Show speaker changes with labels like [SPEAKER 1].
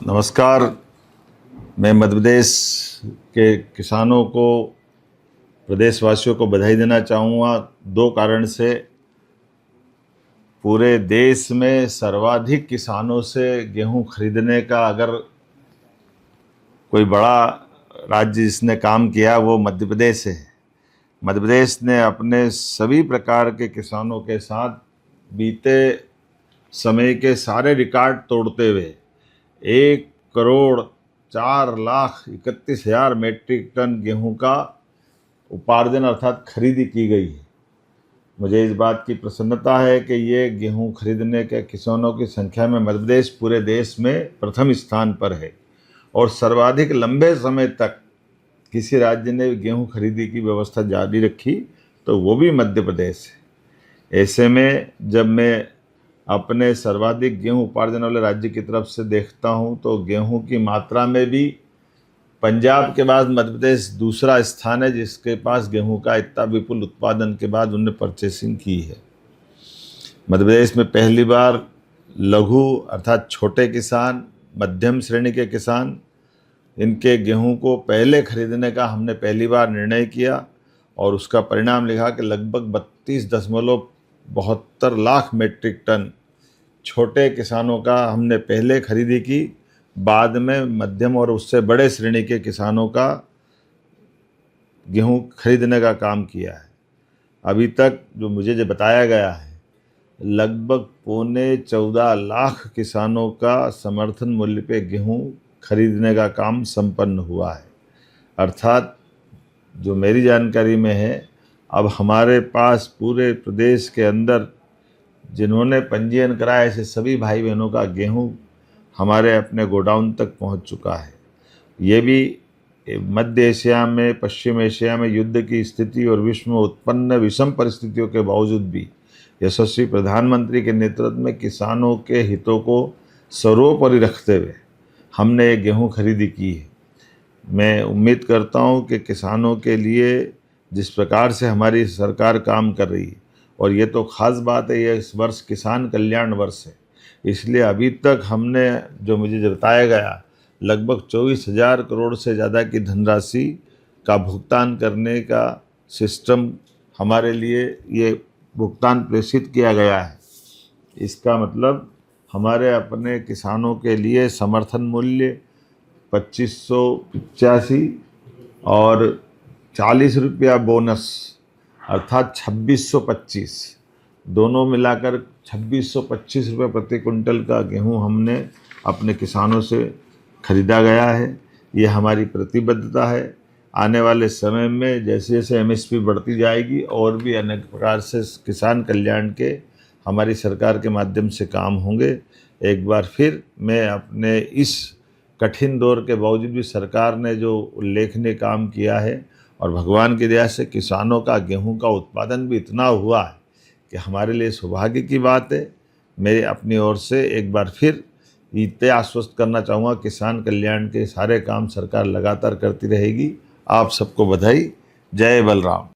[SPEAKER 1] नमस्कार। मैं मध्य प्रदेश के किसानों को, प्रदेशवासियों को बधाई देना चाहूँगा दो कारण से। पूरे देश में सर्वाधिक किसानों से गेहूं खरीदने का अगर कोई बड़ा राज्य जिसने काम किया वो मध्य प्रदेश है। मध्य प्रदेश ने अपने सभी प्रकार के किसानों के साथ बीते समय के सारे रिकॉर्ड तोड़ते हुए 1,04,31,000 मेट्रिक टन गेहूं का उपार्जन अर्थात खरीदी की गई है। मुझे इस बात की प्रसन्नता है कि ये गेहूं खरीदने के किसानों की संख्या में मध्य प्रदेश पूरे देश में प्रथम स्थान पर है और सर्वाधिक लंबे समय तक किसी राज्य ने गेहूं खरीदी की व्यवस्था जारी रखी तो वो भी मध्य प्रदेश है। ऐसे में जब मैं अपने सर्वाधिक गेहूं उपार्जन वाले राज्य की तरफ से देखता हूं तो गेहूं की मात्रा में भी पंजाब के बाद मध्य प्रदेश दूसरा स्थान है, जिसके पास गेहूं का इतना विपुल उत्पादन के बाद उन्होंने परचेसिंग की है। मध्य प्रदेश में पहली बार लघु अर्थात छोटे किसान, मध्यम श्रेणी के किसान, इनके गेहूं को पहले खरीदने का हमने पहली बार निर्णय किया और उसका परिणाम लिखा कि लगभग 32.72 लाख मेट्रिक टन छोटे किसानों का हमने पहले खरीदी की, बाद में मध्यम और उससे बड़े श्रेणी के किसानों का गेहूं खरीदने का काम किया है। अभी तक जो बताया गया है लगभग 14.25 लाख किसानों का समर्थन मूल्य पे गेहूं खरीदने का काम संपन्न हुआ है। अर्थात जो मेरी जानकारी में है, अब हमारे पास पूरे प्रदेश के अंदर जिन्होंने पंजीयन कराया ऐसे सभी भाई बहनों का गेहूं हमारे अपने गोडाउन तक पहुंच चुका है। ये भी मध्य एशिया में, पश्चिम एशिया में युद्ध की स्थिति और विश्व में उत्पन्न विषम परिस्थितियों के बावजूद भी यशस्वी प्रधानमंत्री के नेतृत्व में किसानों के हितों को सर्वोपरि रखते हुए हमने ये गेहूं खरीदी की है। मैं उम्मीद करता हूं कि किसानों के लिए जिस प्रकार से हमारी सरकार काम कर रही है, और ये तो ख़ास बात है, ये इस वर्ष किसान कल्याण वर्ष है, इसलिए अभी तक हमने जो मुझे बताया गया लगभग 24,000 करोड़ से ज़्यादा की धनराशि का भुगतान करने का सिस्टम हमारे लिए ये भुगतान प्रेषित किया गया है। इसका मतलब हमारे अपने किसानों के लिए समर्थन मूल्य 2585 और 40 रुपया बोनस अर्थात 2625, दोनों मिलाकर 2625 रुपये प्रति कुंटल का गेहूं हमने अपने किसानों से खरीदा गया है। ये हमारी प्रतिबद्धता है। आने वाले समय में जैसे जैसे एमएसपी बढ़ती जाएगी और भी अनेक प्रकार से किसान कल्याण के हमारी सरकार के माध्यम से काम होंगे। एक बार फिर मैं अपने इस कठिन दौर के बावजूद भी सरकार ने जो उल्लेखनीय काम किया है और भगवान की दया से किसानों का गेहूं का उत्पादन भी इतना हुआ है कि हमारे लिए सौभाग्य की बात है। मैं अपनी ओर से एक बार फिर इतने आश्वस्त करना चाहूँगा, किसान कल्याण के सारे काम सरकार लगातार करती रहेगी। आप सबको बधाई। जय बलराम।